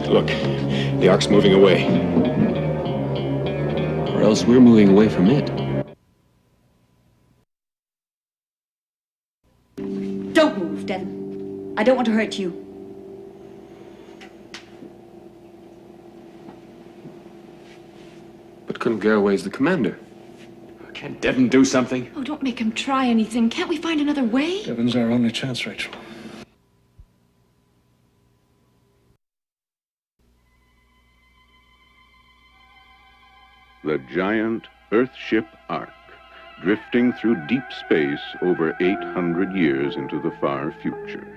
Look, the Ark's moving away. Or else we're moving away from it. Don't move, Devon. I don't want to hurt you. But couldn't Garraway's the commander? Can't Devon do something? Oh, don't make him try anything. Can't we find another way? Devon's our only chance, Rachel. The giant Earthship Ark, drifting through deep space over 800 years into the far future.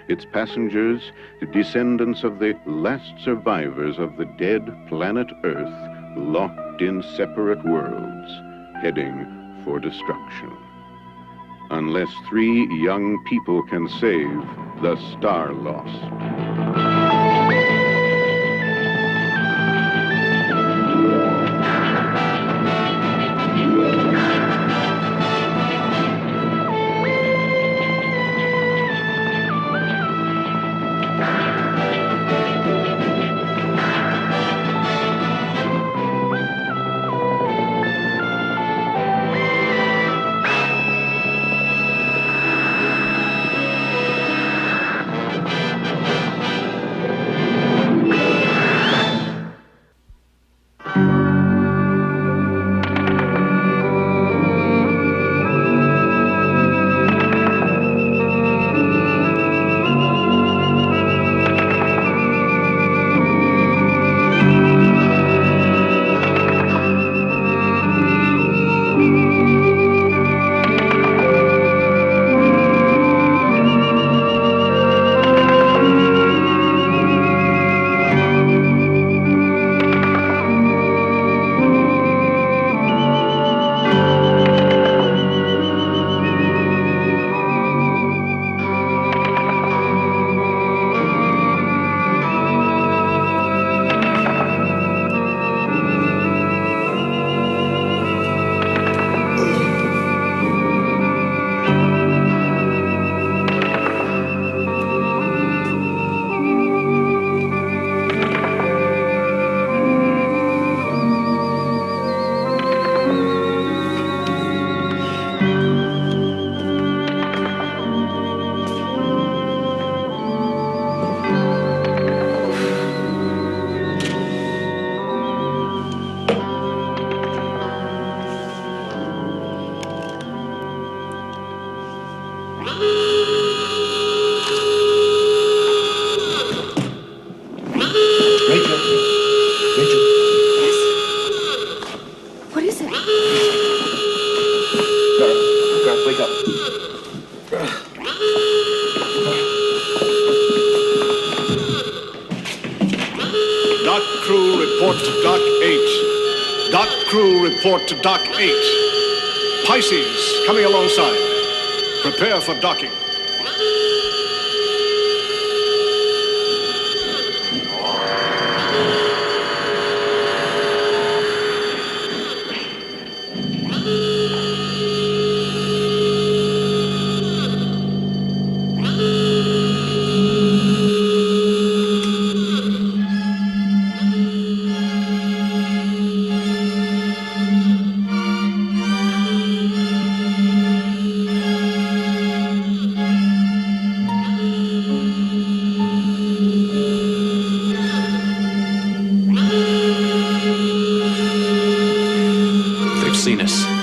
Its passengers, the descendants of the last survivors of the dead planet Earth, locked in separate worlds, heading for destruction. Unless 3 young people can save the Starlost. Report to Dock 8. Pisces, coming alongside. Prepare for docking.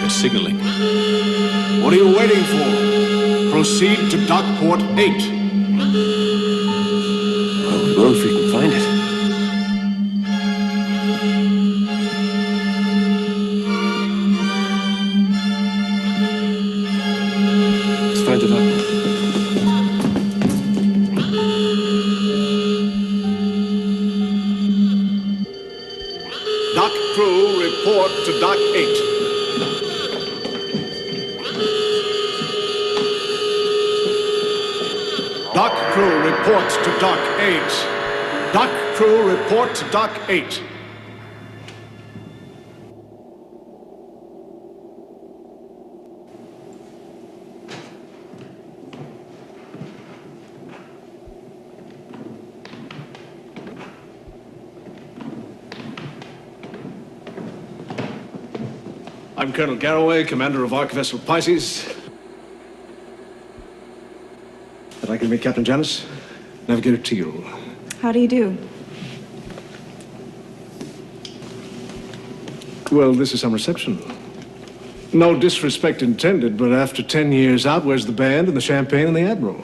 Signaling. What are you waiting for? Proceed to Dockport 8. Well, we will if we can find it. Let's find the dock. Dock crew, report to Dock 8. Dock crew, report to Dock 8. Dock crew, report to Dock 8. I'm Colonel Garraway, commander of Ark vessel Pisces. I'd like you to meet Captain Janice, Navigator Teal. How do you do? Well, this is some reception. No disrespect intended, but after 10 years out, where's the band and the champagne and the Admiral?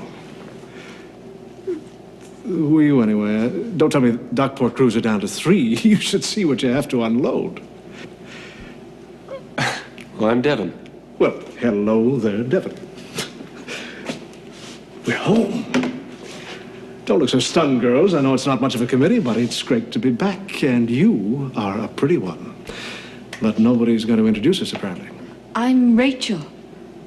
Who are you, anyway? Don't tell me Dockport crews are down to 3. You should see what you have to unload. Well, I'm Devon. Well, hello there, Devon. We're home. Don't look so stunned, girls. I know it's not much of a committee, but it's great to be back. And you are a pretty one. But nobody's going to introduce us, apparently. I'm Rachel.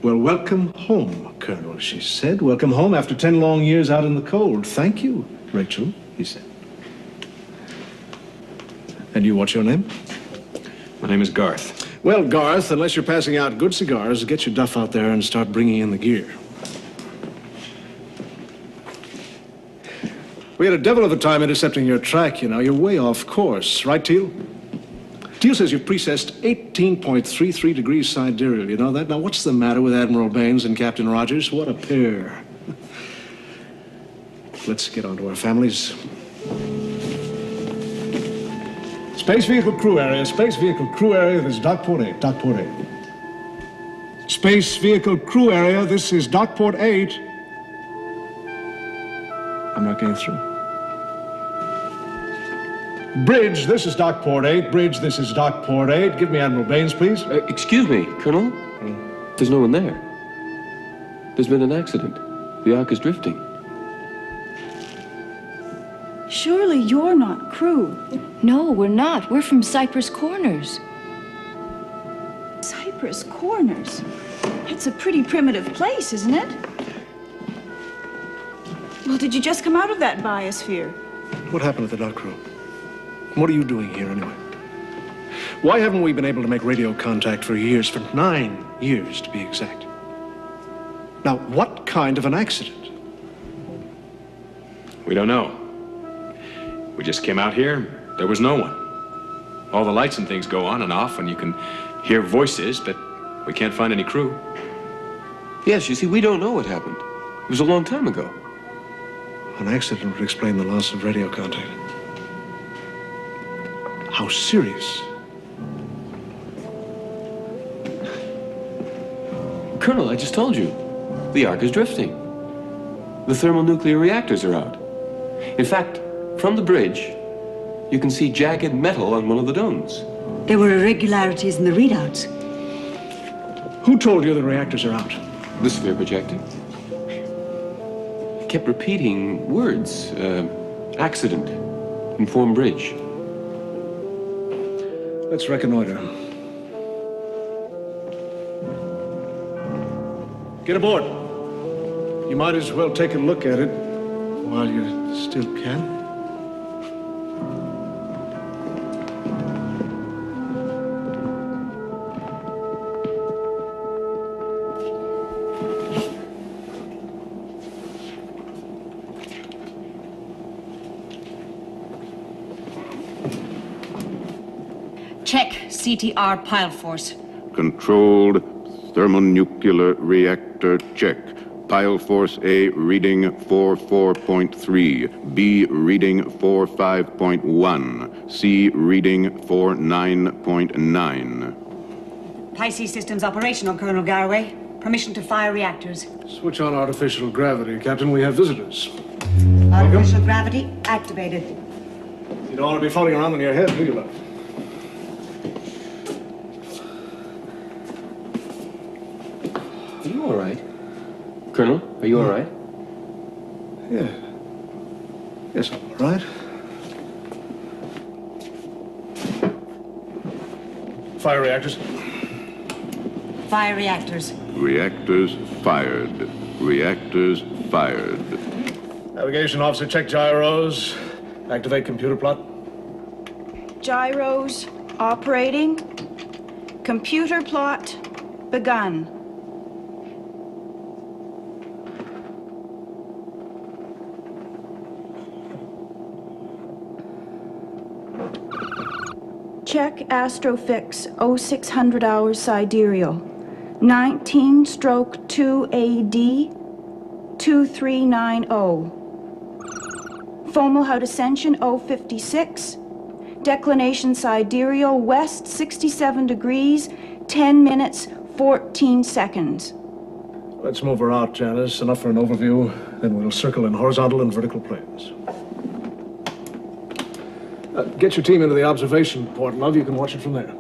Well, welcome home, Colonel, she said. Welcome home after 10 long years out in the cold. Thank you, Rachel, he said. And you, what's your name? My name is Garth. Well, Garth, unless you're passing out good cigars, get your duff out there and start bringing in the gear. We had a devil of a time intercepting your track, you know. You're way off course. Right, Teal? Teal says you've precessed 18.33 degrees sidereal. You know that? Now, what's the matter with Admiral Baines and Captain Rogers? What a pair. Let's get on to our families. Space vehicle crew area. Space vehicle crew area. This is Dockport 8. Dockport 8. Space vehicle crew area. This is Dockport 8. I'm not getting through. Bridge, this is Dockport 8. Bridge, this is Dockport 8. Give me Admiral Baines, please. Excuse me, Colonel? There's no one there. There's been an accident. The Ark is drifting. Surely you're not crew. No, we're not. We're from Cypress Corners. Cypress Corners. It's a pretty primitive place, isn't it? Well, did you just come out of that biosphere? What happened to the dock crew? What are you doing here, anyway? Why haven't we been able to make radio contact for years, for 9 years, to be exact? Now, what kind of an accident? We don't know. We just came out here. There was no one. All the lights and things go on and off, and you can hear voices, but we can't find any crew. Yes, you see, we don't know what happened. It was a long time ago. An accident would explain the loss of radio contact. How serious? Colonel, I just told you. The Ark is drifting. The thermonuclear reactors are out. In fact, from the bridge, you can see jagged metal on one of the domes. There were irregularities in the readouts. Who told you the reactors are out? The sphere projector. He kept repeating words. Accident. Inform bridge. Let's reconnoiter. Get aboard. You might as well take a look at it while you still can. Check CTR pile force. Controlled thermonuclear reactor check. Pile force A reading 44.3, B reading 45.1, C reading 49.9. Pisces systems operational, Colonel Garraway. Permission to fire reactors. Switch on artificial gravity, Captain. We have visitors. Artificial gravity activated. You don't want to be floating around on your head, do you, love? Are you all right? Colonel, are you all right? Yeah. Yes, I'm all right. Fire reactors. Fire reactors. Reactors fired. Reactors fired. Navigation officer, check gyros. Activate computer plot. Gyros operating. Computer plot begun. check astrofix 0600 hours sidereal. 19/2 AD 2390. Fomalhaut ascension 056. Declination sidereal west 67 degrees, 10 minutes, 14 seconds. Let's move her out, Janice. Enough for an overview. Then we'll circle in horizontal and vertical planes. Get your team into the observation port, love. You can watch it from there.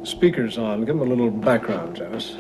Speakers on. Give them a little background, Janice.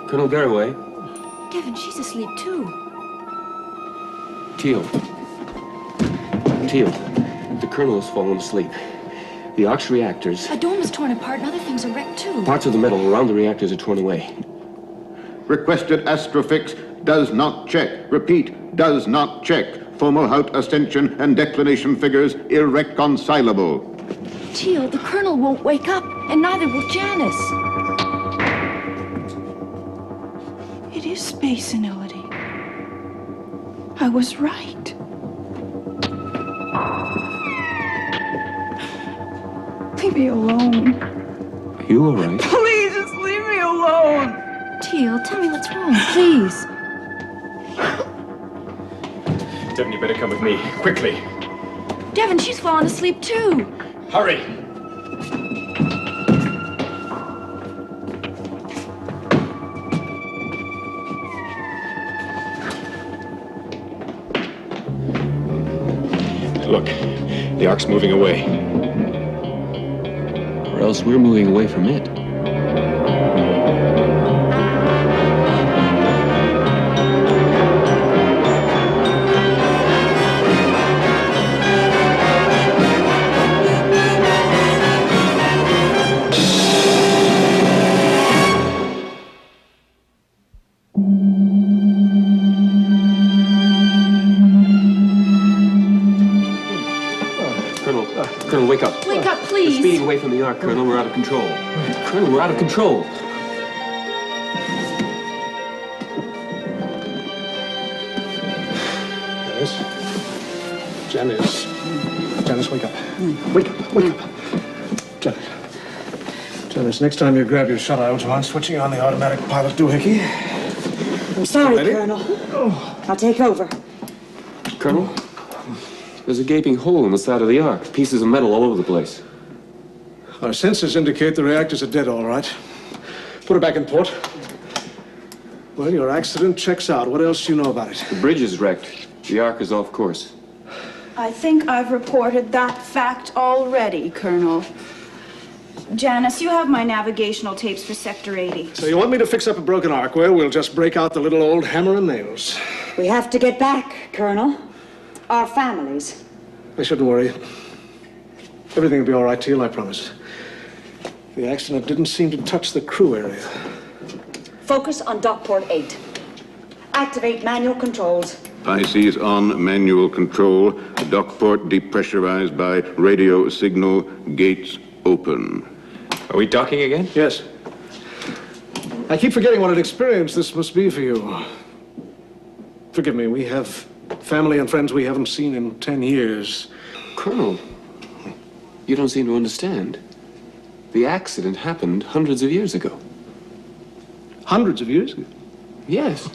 Colonel Garraway. Devin, she's asleep too. Teal. The Colonel has fallen asleep. The Ark's reactors... A dome is torn apart and other things are wrecked too. Parts of the metal around the reactors are torn away. Requested astrofix does not check. Repeat, does not check. Fomalhaut ascension and declination figures irreconcilable. Teal, the Colonel won't wake up, and neither will Janice. It is space senility. I was right. Leave me alone. Are you all right? Please, just leave me alone. Teal, tell me what's wrong, please. Devin, you better come with me. Quickly. Devin, she's fallen asleep too. Hurry. Look, the Ark's moving away. Or else we're moving away from it. Colonel, wake up. Wake up, We're please. speeding away from the Ark, Colonel. We're out of control. Colonel, we're out of control. Janice, wake up. Wake up. Janice, next time you grab your shutouts while switching on the automatic pilot doohickey. I'm sorry, Ready? Colonel. I'll take over. Colonel, there's a gaping hole in the side of the Ark. Pieces of metal all over the place. Our sensors indicate the reactors are dead, all right. Put her back in port. Well, your accident checks out. What else do you know about it? The bridge is wrecked. The Ark is off course. I think I've reported that fact already, Colonel. Janice, you have my navigational tapes for Sector 80. So you want me to fix up a broken Ark? Well, we'll just break out the little old hammer and nails. We have to get back, Colonel. Our families. I shouldn't worry. Everything will be all right, Teal, I promise. The accident didn't seem to touch the crew area. Focus on Dockport 8. Activate manual controls. Pisces on manual control. Dockport depressurized by radio signal. Gates open. Are we docking again? Yes. I keep forgetting what an experience this must be for you. Forgive me, we have family and friends we haven't seen in 10 years. Colonel, you don't seem to understand. The accident happened hundreds of years ago. Hundreds of years ago? Yes.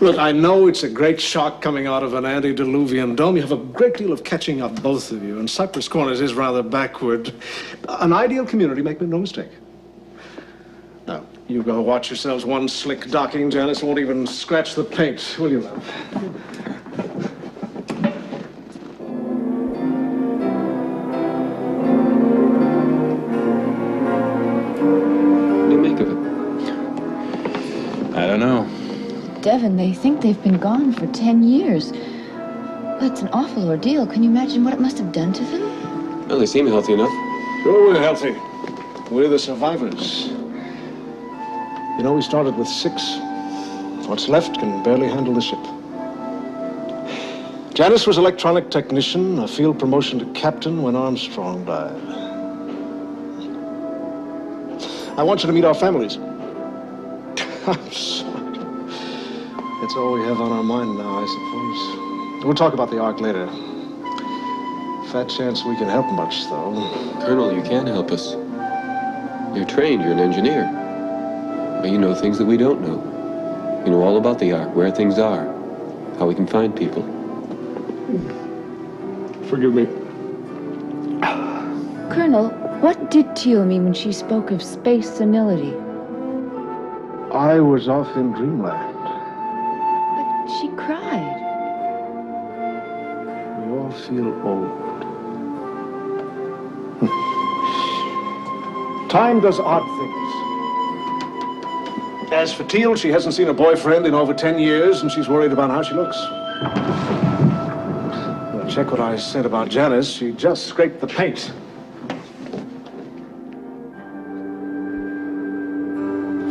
Look, I know it's a great shock coming out of an antediluvian dome. You have a great deal of catching up, both of you, and Cypress Corners is rather backward. An ideal community, make no mistake. Now, you go watch yourselves one slick docking. Janice won't even scratch the paint, will you, love? What do you make of it? I don't know. Devin, they think they've been gone for 10 years. That's an awful ordeal. Can you imagine what it must have done to them? Well, they seem healthy enough. Sure, we're healthy. We're the survivors. You know, we started with 6. What's left can barely handle the ship. Janice was electronic technician, a field promotion to captain when Armstrong died. I want you to meet our families. I'm sorry. It's all we have on our mind now, I suppose. We'll talk about the Ark later. Fat chance we can help much, though. Colonel, you can help us. You're trained, you're an engineer. But you know things that we don't know. You know all about the Ark, where things are, how we can find people. Forgive me. Colonel, what did Teal mean when she spoke of space senility? I was off in dreamland. But she cried. We all feel old. Time does odd things. As for Teal, she hasn't seen a boyfriend in over 10 years, and she's worried about how she looks. Well, check what I said about Janice. She just scraped the paint.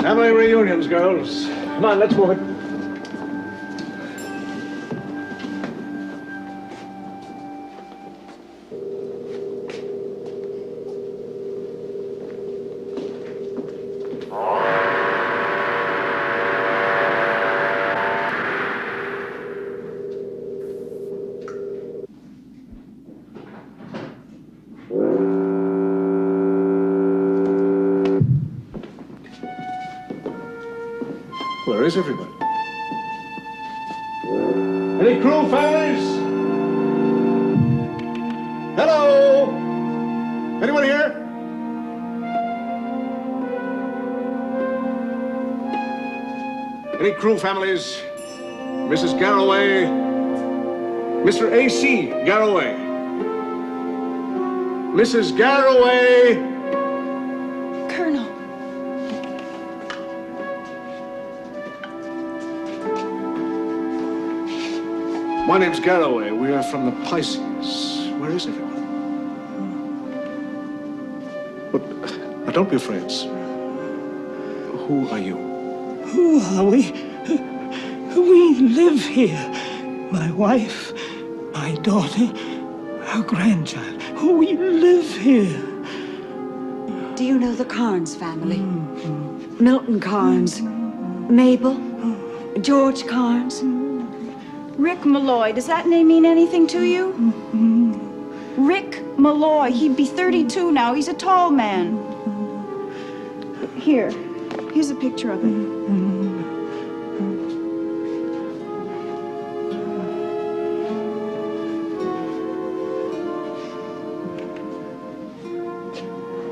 Family reunions, girls. Come on, let's move it. Where is everybody? Any crew, families? Hello? Anyone here? Any crew, families? Mrs. Garroway? Mr. A.C. Garroway? Mrs. Garroway? Colonel. My name's Garroway. We are from the Pisces. Where is everyone? But don't be afraid, sir. Who are you? Who are we? We live here. My wife, my daughter, our grandchild. We live here. Do you know the Carnes family? Milton Carnes, Mabel, George Carnes. Rick Malloy, does that name mean anything to you? Rick Malloy, he'd be 32 now. He's a tall man. Here's a picture of him.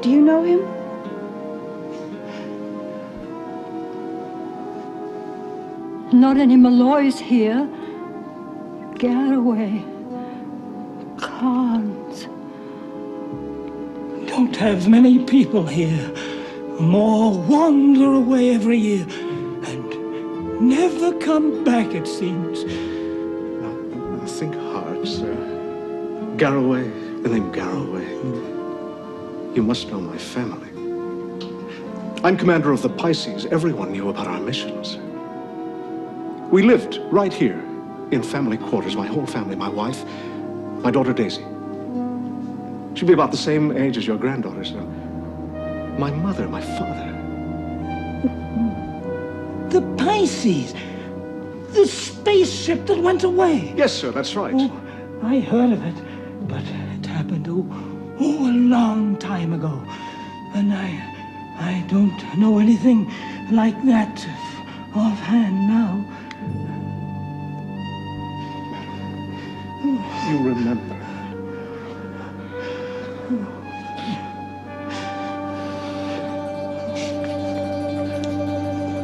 Do you know him? Not any Malloys here. Garroway. Carnes. Don't have many people here. More wander away every year. And never come back, it seems. Now, think hard, sir. Garroway, the name Garroway. You must know my family. I'm commander of the Pisces. Everyone knew about our missions. We lived right here in family quarters, my whole family, my wife, my daughter Daisy. She'll be about the same age as your granddaughter, sir. My mother, my father. The Pisces. The spaceship that went away. Yes, sir, that's right. Oh, I heard of it, but it happened a long time ago. And I don't know anything like that offhand now. You remember.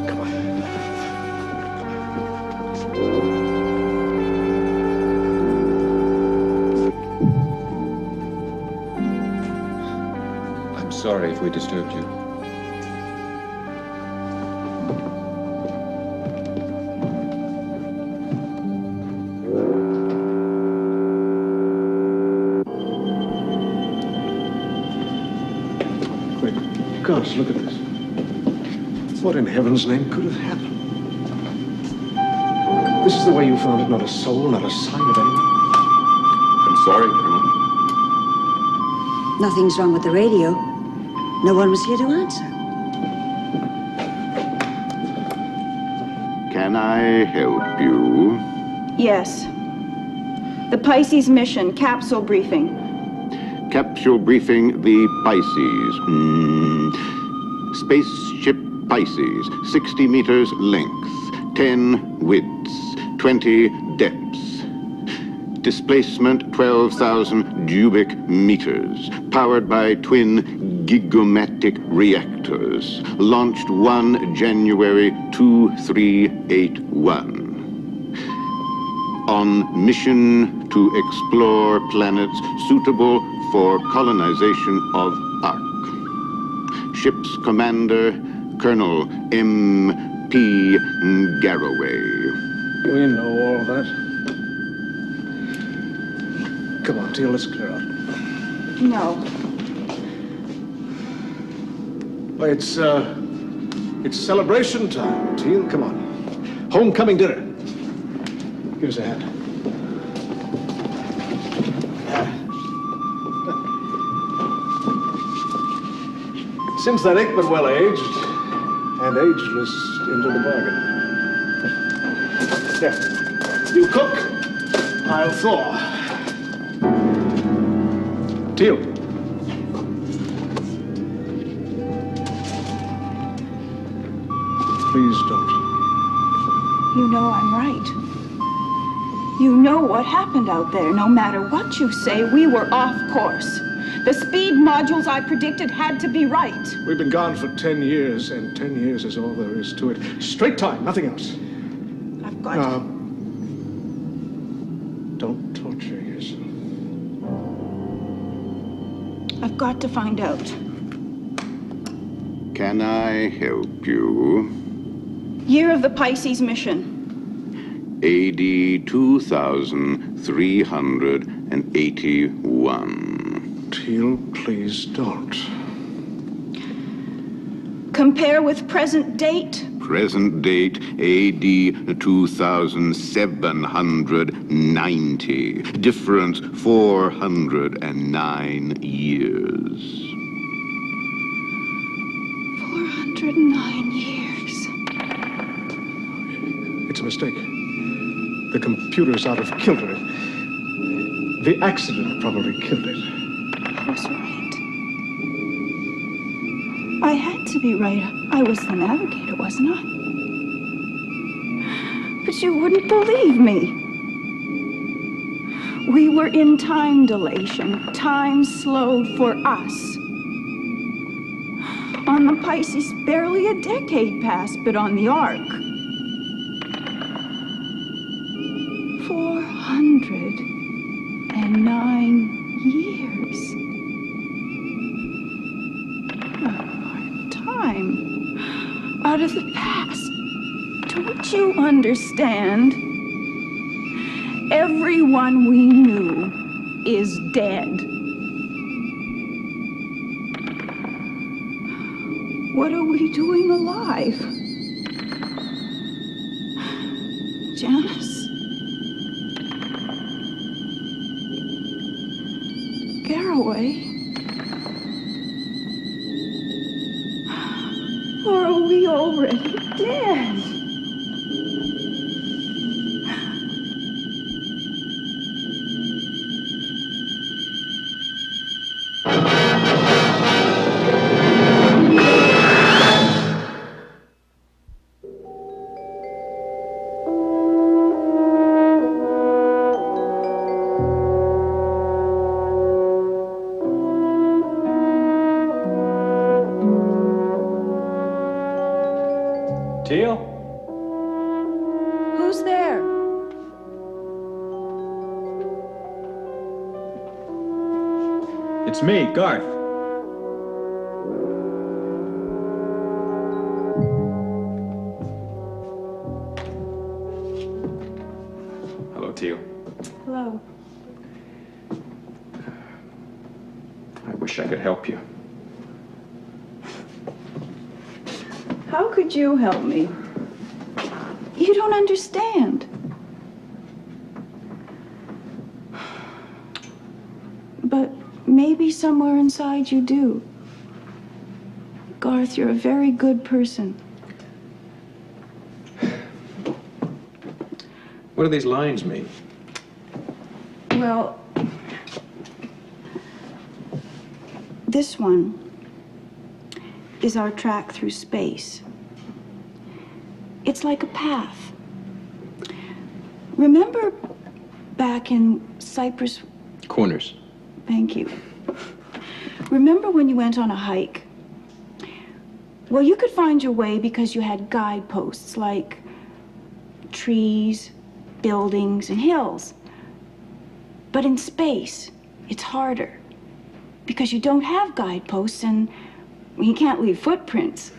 Come on. I'm sorry if we disturbed you. Gosh, look at this. What in heaven's name could have happened? This is the way you found it, not a soul, not a sign of anyone. I'm sorry, Colonel. Nothing's wrong with the radio. No one was here to answer. Can I help you? Yes. The Pisces mission, capsule briefing. Capsule briefing the Pisces. Spaceship Pisces, 60 meters length, 10 widths, 20 depths. Displacement 12,000 cubic meters. Powered by twin gigomatic reactors. Launched 1 January 2381. On mission to explore planets suitable for colonization of Ark. Ship's commander, Colonel M.P. Garroway. We know all that. Come on, Teal, let's clear out. No. Well, it's celebration time, Teal. Come on. Homecoming dinner. Give us a hand. Synthetic, but well-aged. And ageless into the bargain. There. You cook, I'll thaw. Teal. Please don't. You know I'm right. You know what happened out there. No matter what you say, we were off course. The speed modules I predicted had to be right. We've been gone for 10 years, and 10 years is all there is to it. Straight time, nothing else. I've got... Don't torture yourself. I've got to find out. Can I help you? Year of the Pisces mission. AD 2381. Teal, please don't. Compare with present date. Present date AD 2790. Difference 409 years. 409 years. It's a mistake. The computer's out of kilter. The accident probably killed it. I was right. I had to be right. I was the navigator, wasn't I? But you wouldn't believe me. We were in time dilation. Time slowed for us. On the Pisces, barely a decade passed, but on the Ark, 409 years. A part time out of the past to a Don't you understand? Everyone we knew is dead. What are we doing alive? Janice? Garraway? Or are we already dead? Teal? Who's there? It's me, Garth. Hello, Teal. Hello. I wish I could help you. How could you help me? You don't understand. But maybe somewhere inside you do. Garth, you're a very good person. What do these lines mean? Well, this one is our track through space. It's like a path. Remember back in Cyprus? Corners. Thank you. Remember when you went on a hike? Well, you could find your way because you had guideposts like trees, buildings, and hills. But in space, it's harder because you don't have guideposts and you can't leave footprints.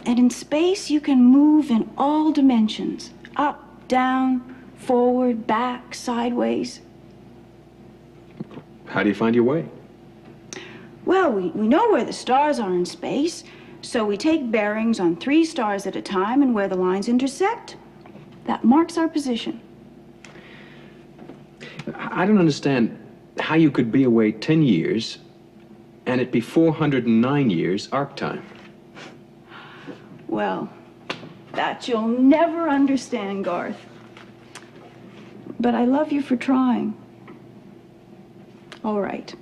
And in space, you can move in all dimensions. Up, down, forward, back, sideways. How do you find your way? Well, we know where the stars are in space, so we take bearings on 3 stars at a time, and where the lines intersect, that marks our position. I don't understand how you could be away 10 years and it be 409 years arc time. Well, that you'll never understand, Garth. But I love you for trying. All right.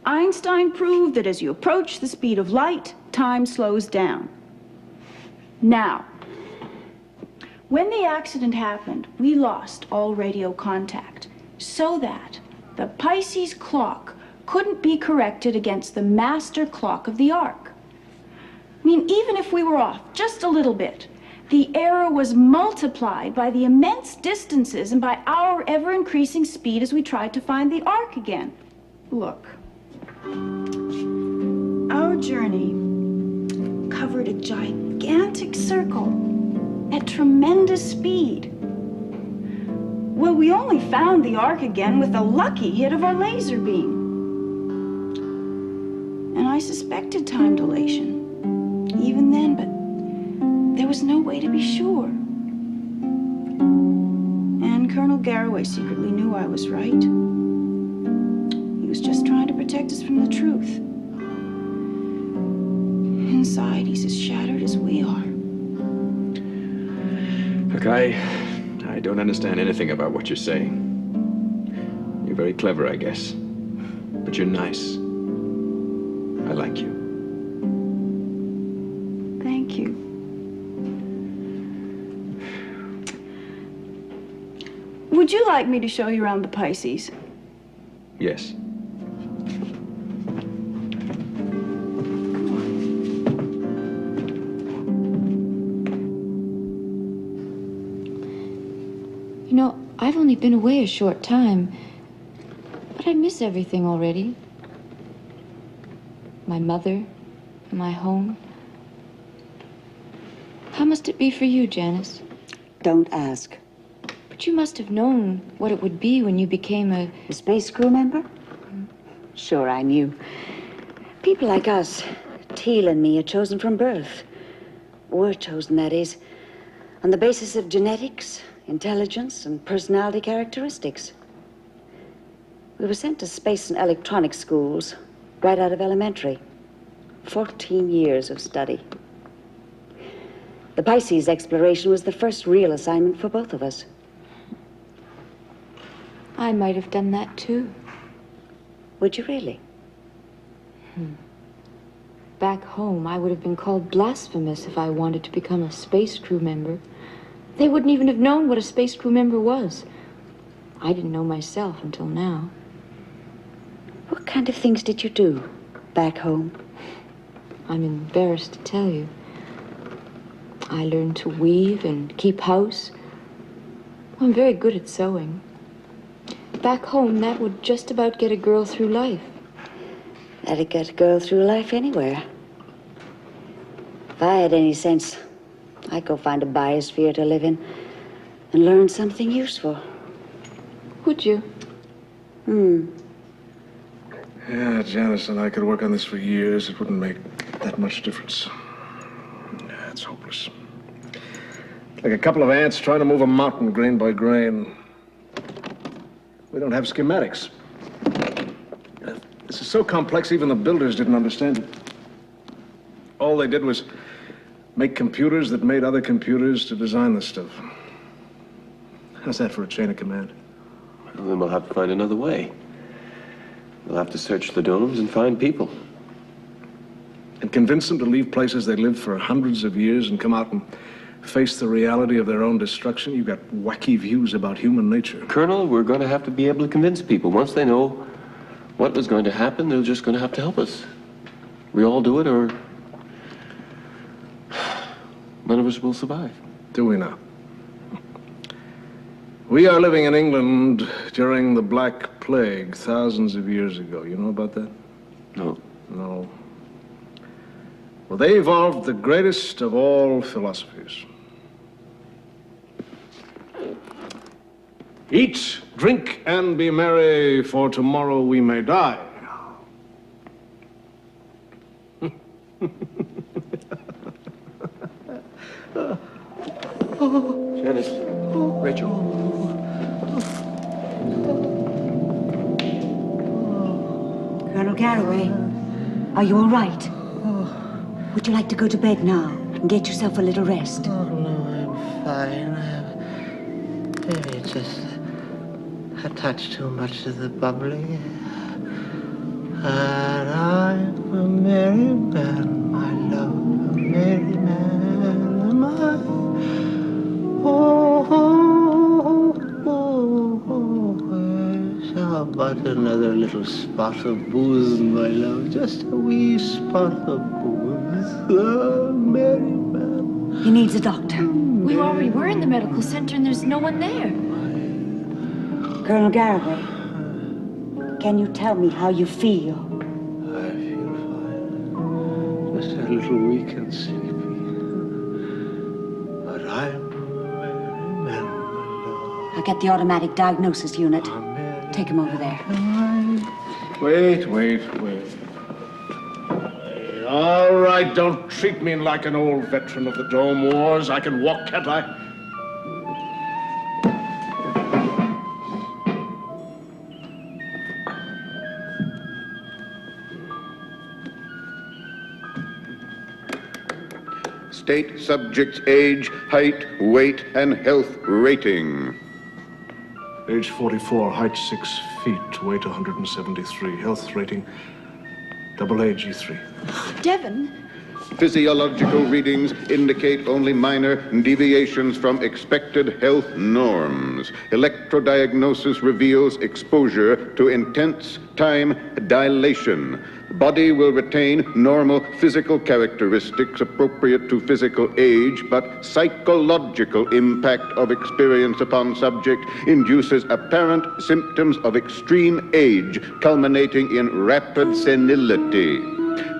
Einstein proved that as you approach the speed of light, time slows down. Now, when the accident happened, we lost all radio contact so that the Pisces clock couldn't be corrected against the master clock of the Ark. I mean, even if we were off just a little bit, the error was multiplied by the immense distances and by our ever-increasing speed as we tried to find the Ark again. Look. Our journey covered a gigantic circle at tremendous speed. Well, we only found the Ark again with a lucky hit of our laser beam. And I suspected time dilation, even then, but there was no way to be sure. And Colonel Garraway secretly knew I was right. He was just trying to protect us from the truth. Inside, he's as shattered as we are. Look, I don't understand anything about what you're saying. You're very clever, I guess. But you're nice. I like you. Thank you. Would you like me to show you around the Pisces? Yes. You know, I've only been away a short time, but I miss everything already. My mother, my home. must it be for you, Janice? Don't ask. But you must have known what it would be when you became a... A space crew member? Sure, I knew. People like us, Teal and me, are chosen from birth. Were chosen, that is, on the basis of genetics, intelligence, and personality characteristics. We were sent to space and electronics schools right out of elementary. 14 years of study. The Pisces exploration was the first real assignment for both of us. I might have done that, too. Would you really? Back home, I would have been called blasphemous if I wanted to become a space crew member. They wouldn't even have known what a space crew member was. I didn't know myself until now. What kind of things did you do back home? I'm embarrassed to tell you. I learned to weave and keep house. I'm very good at sewing. Back home, that would just about get a girl through life. That'd get a girl through life anywhere. If I had any sense, I'd go find a biosphere to live in and learn something useful. Would you? Yeah, Janice and I could work on this for years. It wouldn't make that much difference. Yeah, it's hopeless. Like a couple of ants trying to move a mountain grain by grain. We don't have schematics. This is so complex, even the builders didn't understand it. All they did was make computers that made other computers to design this stuff. How's that for a chain of command? Well, then we'll have to find another way. We'll have to search the domes and find people. And convince them to leave places they lived for hundreds of years and come out and face the reality of their own destruction? You've got wacky views about human nature. Colonel, we're going to have to be able to convince people. Once they know what was going to happen, they're just going to have to help us. We all do it, or none of us will survive. Do we now? We are living in England during the Black Plague thousands of years ago. You know about that? No. No. Well, they evolved the greatest of all philosophies. Eat, drink, and be merry, for tomorrow we may die. Janice. Rachel. Colonel Garraway, are you all right? Would you like to go to bed now and get yourself a little rest? Oh, no, I'm fine. Maybe just a touch too much of the bubbly. And I'm a merry man, my love, a merry man am I. How about another little spot of booze, my love? Just a wee spot of booze. A merry man. He needs a doctor. We already were in the medical center and there's no one there. Colonel Garraway, can you tell me how you feel? I feel fine. Just a little weak and sleepy. But I'm a merry man, my love. I'll get the automatic diagnosis unit. Take him over there. Wait. All right, don't treat me like an old veteran of the Dome Wars. I can walk, can't I? State subject's age, height, weight, and health rating. Age 44, height 6 feet, weight 173, health rating AA G3. Devon? Physiological readings indicate only minor deviations from expected health norms. Electrodiagnosis reveals exposure to intense time dilation. Body will retain normal physical characteristics appropriate to physical age, but psychological impact of experience upon subject induces apparent symptoms of extreme age, culminating in rapid senility.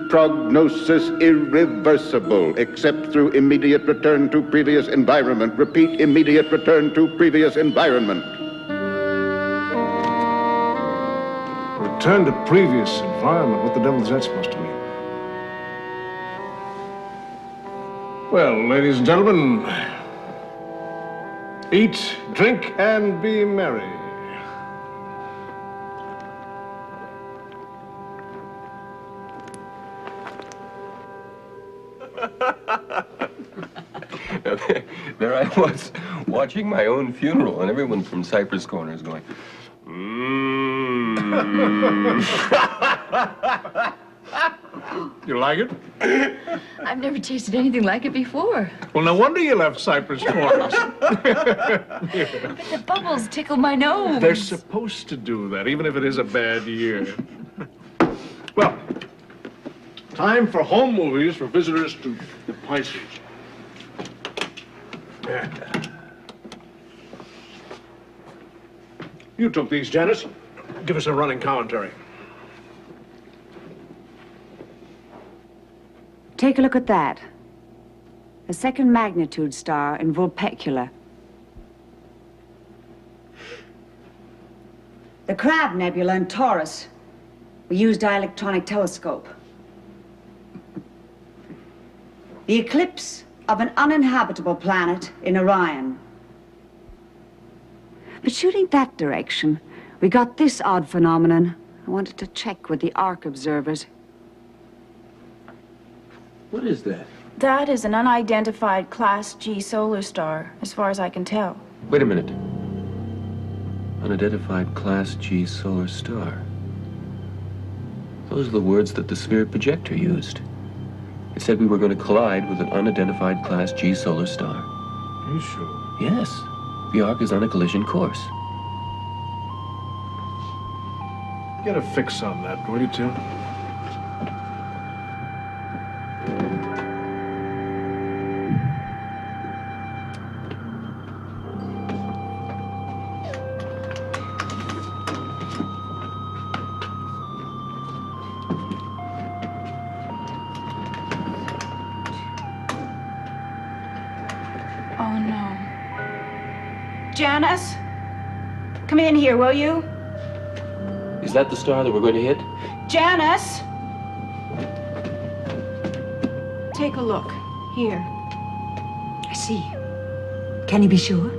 prognosis irreversible, except through immediate return to previous environment. Repeat, immediate return to previous environment. Return to previous environment? What the devil is that supposed to mean? Well, ladies and gentlemen, eat, drink, and be merry. There I was, watching my own funeral, and everyone from Cypress Corner is going, You like it? I've never tasted anything like it before. Well, no wonder you left Cypress Corners. But the bubbles tickle my nose. They're supposed to do that, even if it is a bad year. Well, time for home movies for visitors to the Pisces. Yeah. You took these, Janice. Give us a running commentary. Take a look at that. A second magnitude star in Vulpecula. The Crab Nebula in Taurus. We used dielectronic telescope. The eclipse of an uninhabitable planet in Orion. But shooting that direction, we got this odd phenomenon. I wanted to check with the Ark observers. what is that? That is an unidentified Class G solar star, as far as I can tell. Wait a minute. Unidentified Class G solar star. Those are the words that the sphere projector used. It said we were going to collide with an unidentified Class G solar star. Are you sure? Yes. The Ark is on a collision course. Get a fix on that, will you, Tim? Oh, no. Janice? Come in here, will you? Is that the star that we're going to hit? Janice! Take a look. Here. I see. Can you be sure?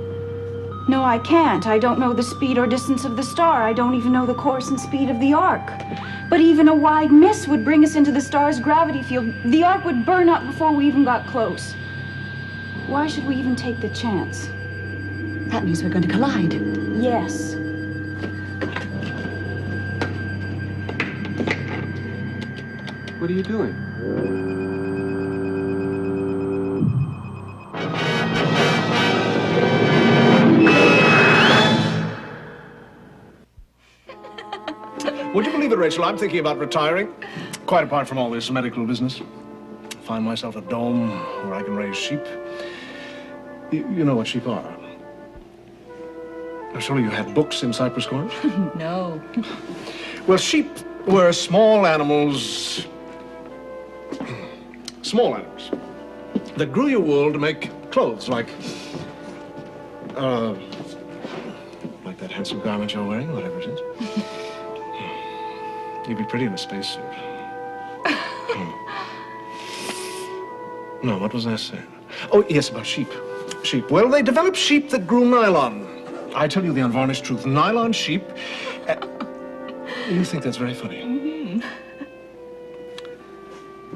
No, I can't. I don't know the speed or distance of the star. I don't even know the course and speed of the Ark. But even a wide miss would bring us into the star's gravity field. The Ark would burn up before we even got close. Why should we even take the chance? That means we're going to collide. Yes. What are you doing? Would you believe it, Rachel? I'm thinking about retiring. Quite apart from all this medical business. Find myself a dome where I can raise sheep. You know what sheep are? Surely you had books in Cypress Corners? No. Well, sheep were small animals that grew your wool to make clothes like that handsome garment you're wearing, whatever it is. You'd be pretty in a spacesuit. No, what was I saying? Oh, yes, about sheep. Sheep. Well, they developed sheep that grew nylon. I tell you the unvarnished truth. Nylon sheep. You think that's very funny? Mm-hmm.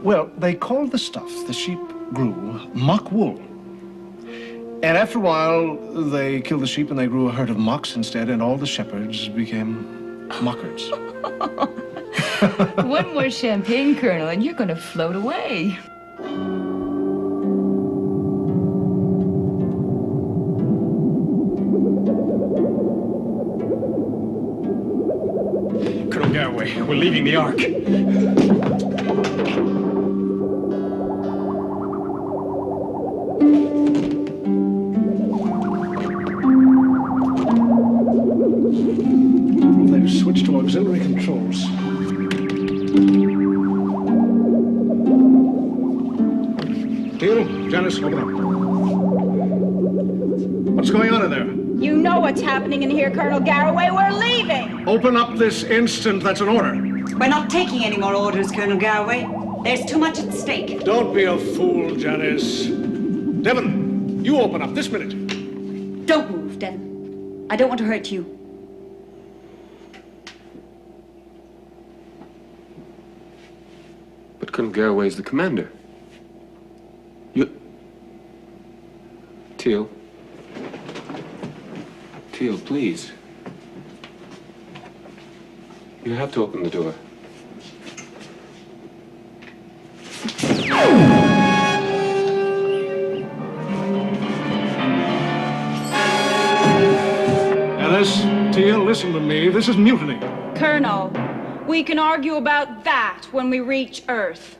Well, they called the stuff the sheep grew mock wool. And after a while, they killed the sheep and they grew a herd of mocks instead, and all the shepherds became mockers. One more champagne kernel and you're going to float away. Colonel Garraway, we're leaving the Ark. They've switched to auxiliary controls. Janice, open up. What's going on in there? You know what's happening in here, Colonel Garraway. We're leaving. Open up this instant. That's an order. We're not taking any more orders, Colonel Garraway. There's too much at stake. Don't be a fool, Janice. Devon, you open up this minute. Don't move, Devon. I don't want to hurt you. But Colonel Garraway's the commander. Teal. Teal, please. You have to open the door. Alice, Teal, listen to me. This is mutiny. Colonel, we can argue about that when we reach Earth.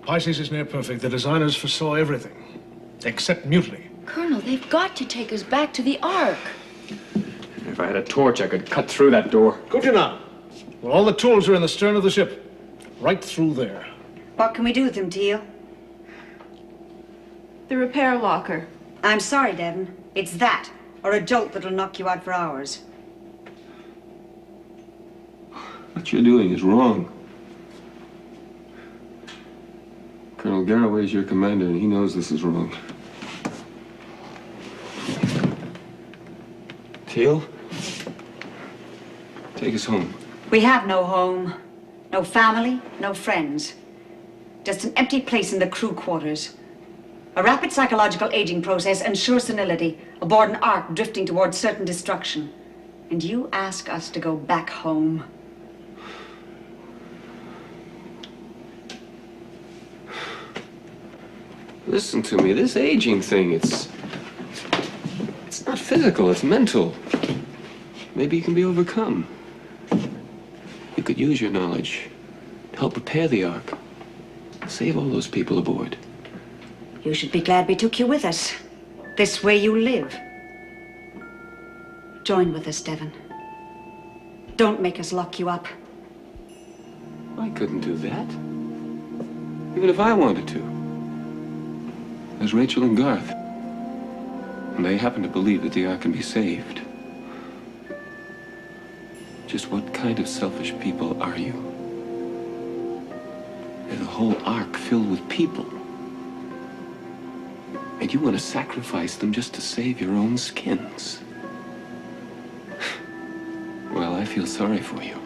Pisces is near perfect. The designers foresaw everything, except mutiny. Colonel, they've got to take us back to the Ark. If I had a torch, I could cut through that door. Could you now? Well, all the tools are in the stern of the ship. Right through there. What can we do with them, Teal? The repair locker. I'm sorry, Devon. It's that, or a jolt that'll knock you out for hours. What you're doing is wrong. Colonel Garraway's your commander, and he knows this is wrong. Teal, take us home. We have no home, no family, no friends. Just an empty place in the crew quarters. A rapid psychological aging process ensures senility aboard an Ark drifting towards certain destruction. And you ask us to go back home. Listen to me, this aging thing, it's not physical, it's mental. Maybe it can be overcome. You could use your knowledge to help repair the Ark. Save all those people aboard. You should be glad we took you with us. This way you live. Join with us, Devon. Don't make us lock you up. I couldn't do that. Even if I wanted to. There's Rachel and Garth. And they happen to believe that the Ark can be saved. Just what kind of selfish people are you? There's a whole Ark filled with people. And you want to sacrifice them just to save your own skins. Well, I feel sorry for you.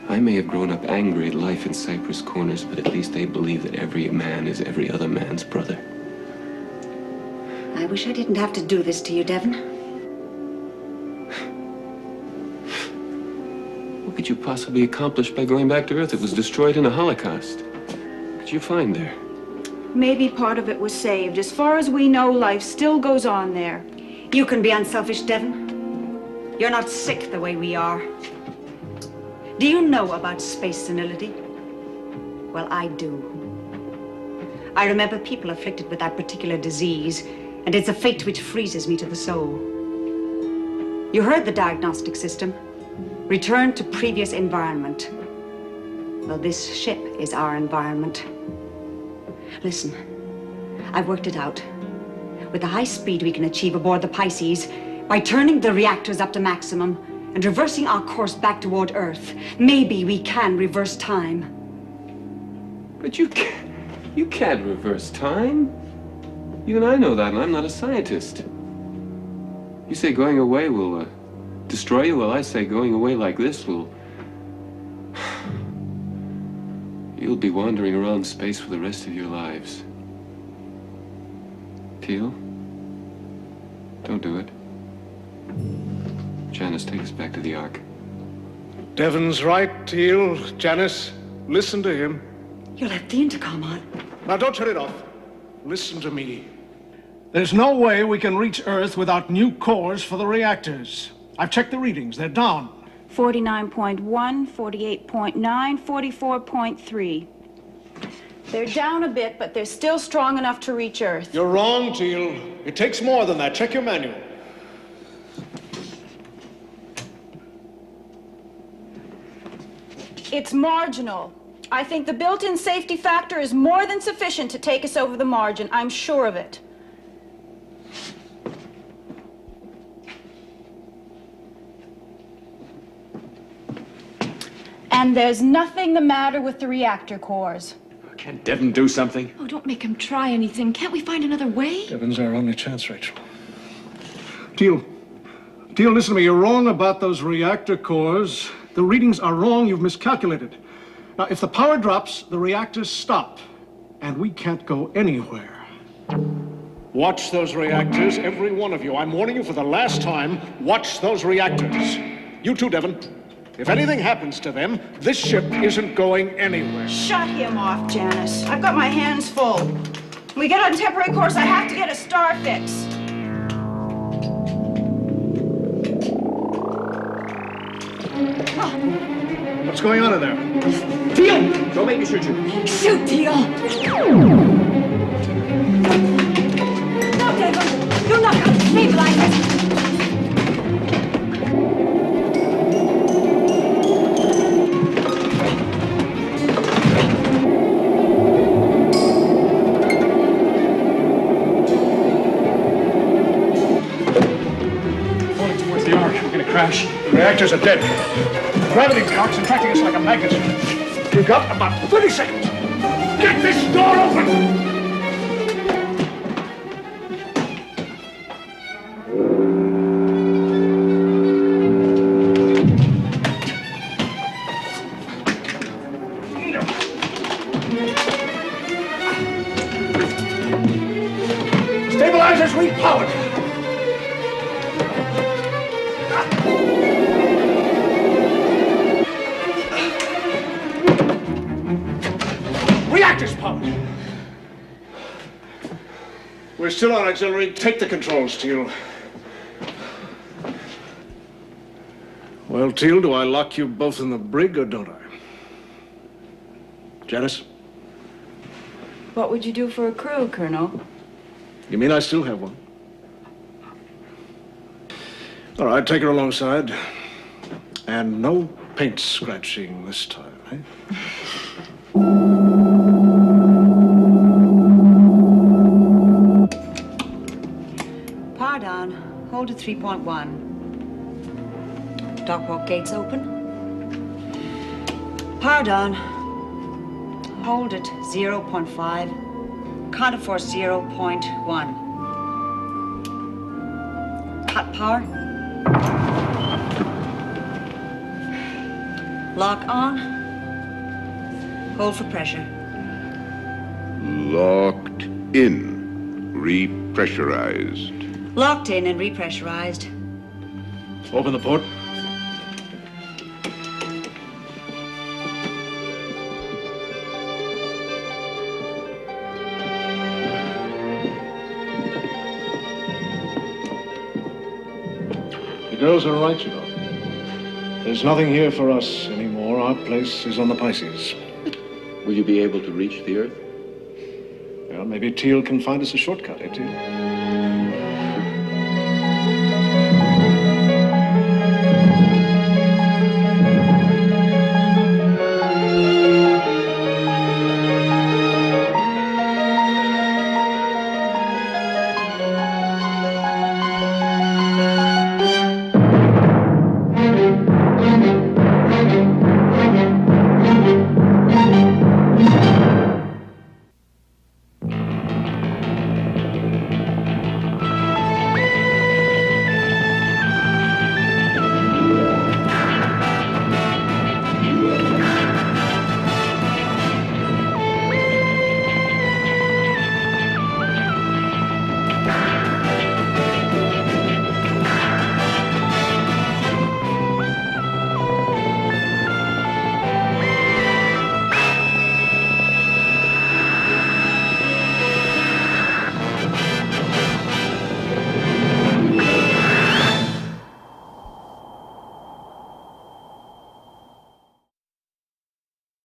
I may have grown up angry at life in Cypress Corners, but at least they believe that every man is every other man's brother. I wish I didn't have to do this to you, Devon. What could you possibly accomplish by going back to Earth? It was destroyed in a Holocaust. What did you find there? Maybe part of it was saved. As far as we know, life still goes on there. You can be unselfish, Devon. You're not sick the way we are. Do you know about space senility? Well, I do. I remember people afflicted with that particular disease, and it's a fate which freezes me to the soul. You heard the diagnostic system. Return to previous environment. Well, this ship is our environment. Listen, I've worked it out. With the high speed we can achieve aboard the Pisces, by turning the reactors up to maximum and reversing our course back toward Earth, maybe we can reverse time. But you can't reverse time. You and I know that, and I'm not a scientist. You say going away will destroy you? Well, I say going away like this will... You'll be wandering around space for the rest of your lives. Teal? Don't do it. Janice, take us back to the Ark. Devon's right, Teal. Janice, listen to him. You'll have the intercom on. Now, don't turn it off. Listen to me. There's no way we can reach Earth without new cores for the reactors. I've checked the readings. They're down. 49.1, 48.9, 44.3. They're down a bit, but they're still strong enough to reach Earth. You're wrong, Teal. It takes more than that. Check your manual. It's marginal. I think the built-in safety factor is more than sufficient to take us over the margin. I'm sure of it. And there's nothing the matter with the reactor cores. Can't Devon do something? Oh, don't make him try anything. Can't we find another way? Devon's our only chance, Rachel. Teal, listen to me. You're wrong about those reactor cores. The readings are wrong. You've miscalculated. Now, if the power drops, the reactors stop, and we can't go anywhere. Watch those reactors, every one of you. I'm warning you for the last time. Watch those reactors. You too, Devon. If anything happens to them, this ship isn't going anywhere. Shut him off, Janice. I've got my hands full. When we get on temporary course, I have to get a star fix. What's going on in there? Teal! Don't make me shoot you. Shoot, Teal! No, David. You're not going to stabilize it. Crash. The reactors are dead. The gravity cock's attracting us like a magnet. We've got about 30 seconds. Get this door open! Stabilizers repowered. Reactors powered. We're still on auxiliary. Take the controls, Teal. Well, Teal, do I lock you both in the brig or don't I? Janice? What would you do for a crew, Colonel? You mean I still have one? All right, take her alongside. And no paint scratching this time, eh? Power down. Hold at 3.1. Dockwork gates open. Power down. Hold at 0.5. Counter force 0.1. Cut power. Lock on. Hold for pressure. Locked in. Repressurized. Locked in and repressurized. Open the port. The girls are right, you know. There's nothing here for us anymore. Our place is on the Pisces. Will you be able to reach the Earth? Well, maybe Teal can find us a shortcut, eh, Teal?